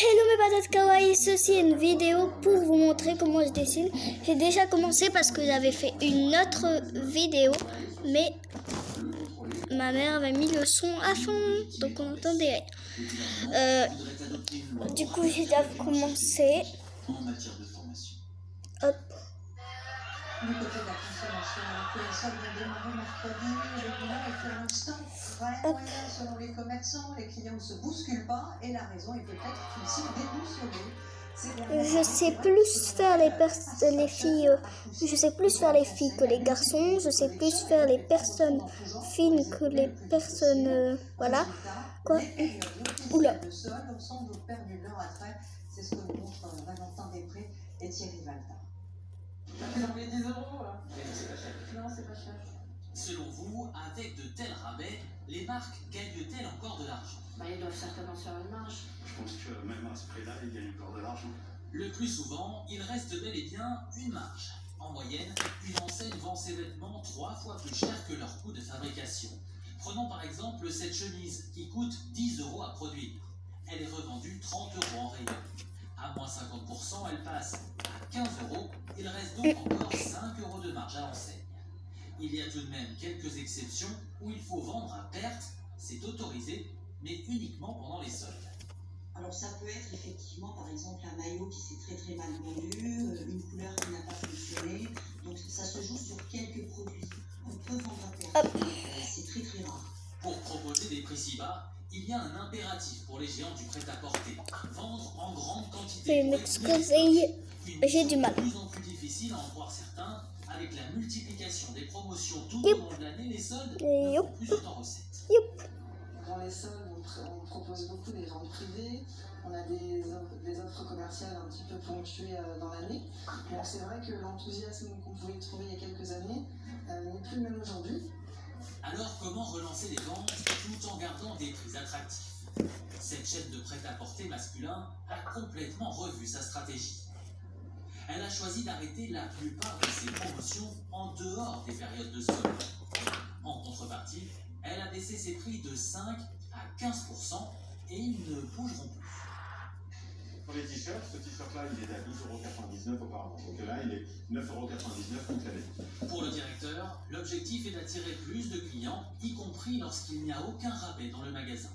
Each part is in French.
Hello mes patates kawaii, ceci est une vidéo pour vous montrer comment je dessine. J'ai déjà commencé parce que j'avais fait une autre vidéo, mais ma mère avait mis le son à fond, donc on entendait rien. Du coup j'ai déjà commencé. Hop. Du côté de la consommation, les soldes vont démarrer mercredi. Le bilan est pour l'instant très moyen selon les commerçants. Les clients ne se bousculent pas et la raison est peut-être qu'ils sont déboussolés. Je sais plus faire les filles. Je sais plus faire les filles que les garçons. Je sais plus faire les personnes fines que les personnes. Voilà. Quoi. Oula. On semble vous perdu de leur attrait. C'est ce que nous montrent Valentin Després et Thierry Valta. Vous en avez 10 euros là? Non, c'est pas cher. Selon vous, avec de tels rabais, les marques gagnent-elles encore de l'argent? Ils doivent certainement faire une marge. Je pense que même à ce prix-là, ils gagnent encore de l'argent. Le plus souvent, il reste bel et bien une marge. En moyenne, une enseigne vend ses vêtements 3 fois plus cher que leur coût de fabrication. Prenons par exemple cette chemise qui coûte 10 euros à produire. Elle est revendue 30 euros en rayon. À moins 50%, elle passe à 15 euros. Il reste donc encore 5 euros de marge à l'enseigne. Il y a tout de même quelques exceptions où il faut vendre à perte. C'est autorisé, mais uniquement pendant les soldes. Alors ça peut être effectivement par exemple un maillot qui s'est très mal vendu, une couleur qui n'a pas fonctionné, donc ça se joue sur quelques produits. On peut vendre à perte, c'est très rare. Pour proposer des prix si bas, il y a un impératif pour les géants du prêt-à-porter. Vendre en grande quantité. J'ai du mal. De plus en plus difficile à en croire certains, avec la multiplication des promotions tout au long de l'année, les soldes ne font plus autant recettes. Dans les soldes, on propose beaucoup des ventes privées, on a des offres commerciales un petit peu ponctuées dans l'année. Donc c'est vrai que l'enthousiasme qu'on pouvait trouver il y a quelques années n'est plus le même aujourd'hui. Alors comment relancer les ventes tout en gardant des prix attractifs? Cette chaîne de prêt-à-porter masculin a complètement revu sa stratégie. Elle a choisi d'arrêter la plupart de ses promotions en dehors des périodes de solde. En contrepartie, elle a baissé ses prix de 5 à 15% et ils ne bougeront plus. Pour les t-shirts, ce t-shirt-là, il était à 12,99 € auparavant. Donc là, il est 9,99 € toute l'année. Pour le directeur, l'objectif est d'attirer plus de clients, y compris lorsqu'il n'y a aucun rabais dans le magasin.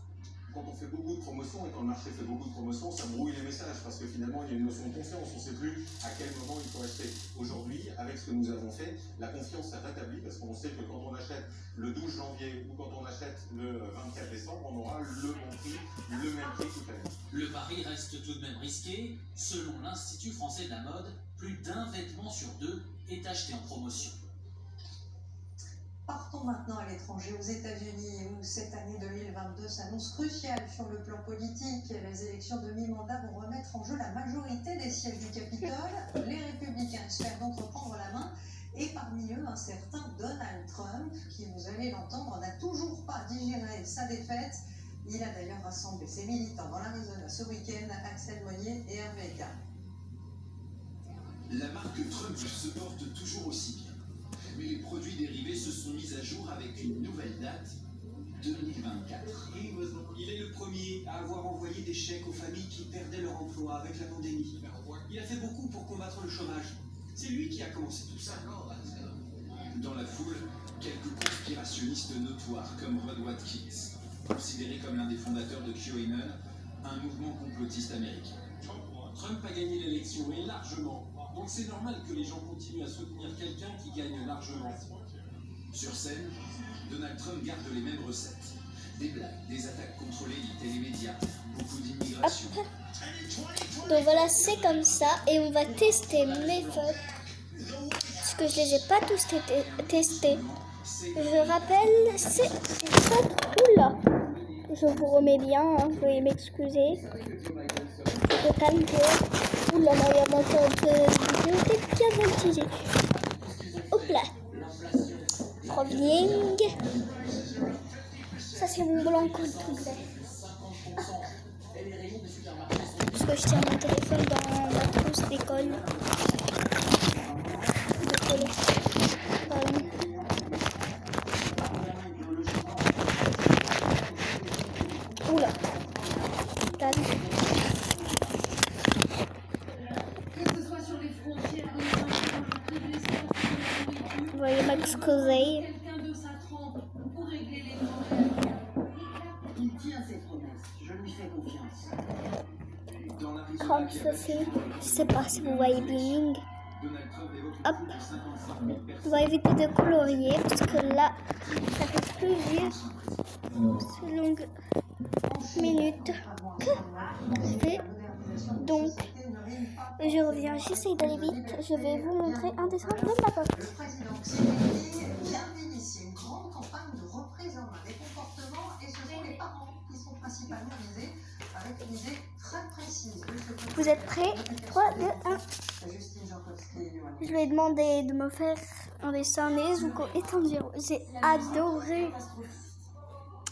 Quand on fait beaucoup de promotions et quand le marché fait beaucoup de promotions, ça brouille les messages parce que finalement, il y a une notion de confiance. On ne sait plus à quel moment il faut acheter. Aujourd'hui, avec ce que nous avons fait, la confiance s'est rétablie parce qu'on sait que quand on achète le 12 janvier ou quand on achète le 24 décembre, on aura le bon prix, le même prix toute l'année. Le pari reste tout de même risqué. Selon l'Institut français de la mode, plus d'un vêtement sur 2 est acheté en promotion. Partons maintenant à l'étranger, aux États-Unis, où cette année 2022 s'annonce cruciale sur le plan politique. Les élections de mi-mandat vont remettre en jeu la majorité des sièges du Capitole. Les républicains espèrent donc reprendre la main. Et parmi eux, un certain Donald Trump, qui, vous allez l'entendre, n'a toujours pas digéré sa défaite. Il a d'ailleurs rassemblé ses militants dans l'Arizona ce week-end, Axel Monnier et Hervé K. La marque Trump se porte toujours aussi bien. Mais les produits dérivés se sont mis à jour avec une nouvelle date, 2024. Il est le premier à avoir envoyé des chèques aux familles qui perdaient leur emploi avec la pandémie. Il a fait beaucoup pour combattre le chômage. C'est lui qui a commencé tout ça. Dans la foule, quelques conspirationnistes notoires comme Rod Watkins, considéré comme l'un des fondateurs de QAnon, un mouvement complotiste américain. Trump a gagné l'élection et largement. Donc c'est normal que les gens continuent à soutenir quelqu'un qui gagne largement. Sur scène, Donald Trump garde les mêmes recettes. Des blagues, des attaques contrôlées des télémédias, beaucoup d'immigration. Donc voilà, c'est comme ça. Et on va tester mes votes. Parce que je les ai pas tous testés. Je rappelle, c'est ça. Oula. Je vous remets bien, hein, veuillez m'excuser. Je calme. Oula, là, il y a encore de vidéo bien voltigée. Hop là. Provieng. Ça, c'est mon blanc complet. Parce que je tiens mon téléphone dans ma trousse d'école. Oula. Calme. Cosey. Quelqu'un de sa trempe pour régler les problèmes. Il tient ses promesses, je lui fais confiance. Dans l'Arizona, Trump ceci. Je sais pas si vous voyez bling. Donald Trump évoque Hop. une foule de 55 000 On personnes. va éviter de colorier parce que là, ça fait plusieurs longues minutes que je fais. Donc, je reviens, j'essaie d'aller vite. Je vais vous montrer un dessin de ma pote. Le président Xi Jinping vient d'initier une grande campagne de reprise en main des comportements et ce sont les parents qui sont principalement visés avec une idée très précise de ce que Vous êtes prêts? 3, 2, 1. Justine Jankowski, Je lui ai demandé de me faire un dessin Nezuko et Tanjiro. J'ai adoré.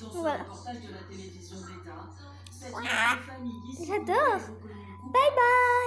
Dans ce Voilà. reportage de la télévision d'État, cette famille ici J'adore. est reconnue Bye bye.